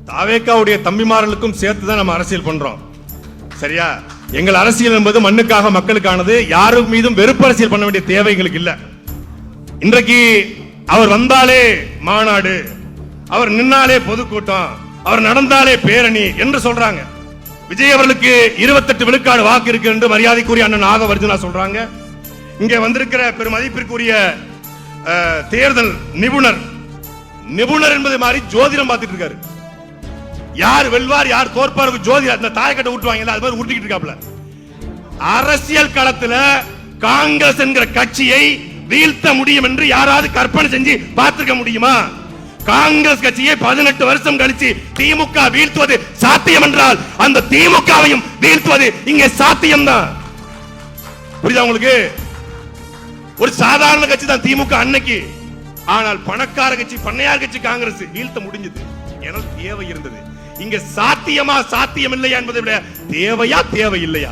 தாவேக்காவுடைய தம்பிமார்களுக்கும் சேர்த்துதான் நம்ம அரசியல் பண்றோம். சரியா? எங்கள் அரசியல் என்பது மண்ணுக்காக மக்களுக்கானது. யாரும் மீதும் வெறுப்பு அரசியல் பண்ண வேண்டிய தேவை எங்களுக்கு இல்ல. இன்றைக்கு அவர் வந்தாலே மாநாடு, அவர் நின்னாலே பொதுக்கூட்டம், அவர் நடந்தாலே பேரணி என்று சொல்றாங்க. விஜய் அவர்களுக்கு 28 விழுக்காடு வாக்கு இருக்கு என்று மரியாதைக்குரிய அண்ணன் நாகவர்ஜனா சொல்றாங்க. இங்கே வந்திருக்கிற பெருமதிப்பிற்குரிய தேர்தல் நிபுணர் என்பது மாதிரி ஜோதிடம் பார்த்துட்டு இருக்காரு. யார் வெல்வார் யார் தோற்பார் ஜோதிடர் அந்த தாயக்கட்டை ஊட்டுவாங்க, அது மாதிரி உருட்டிக்கிட்டு இருக்காப்ல. அரசியல் களத்துல காங்கிரஸ் என்கிற கட்சியை வீழ்த்த முடியும் என்று யாராவது கற்பனை செஞ்சு பார்த்திருக்க முடியுமா? காங்கிரஸ் கட்சியை 18 வருஷம் கழிச்சு திமுக வீழ்த்துவது சாத்தியம் என்றால் அந்த திமுகவையும் வீழ்த்துவது இங்கே சாத்தியம்தான். புரியுதா உங்களுக்கு? ஒரு சாதாரண கட்சி தான் திமுக அன்னைக்கு. ஆனால் பணக்கார கட்சி, பண்ணையார் கட்சி காங்கிரஸ் வீழ்த்த முடிஞ்சது. ஏன்னா தேவை இருந்தது. இங்க சாத்தியமா சாத்தியம் இல்லையா என்பதை விட தேவையா தேவை இல்லையா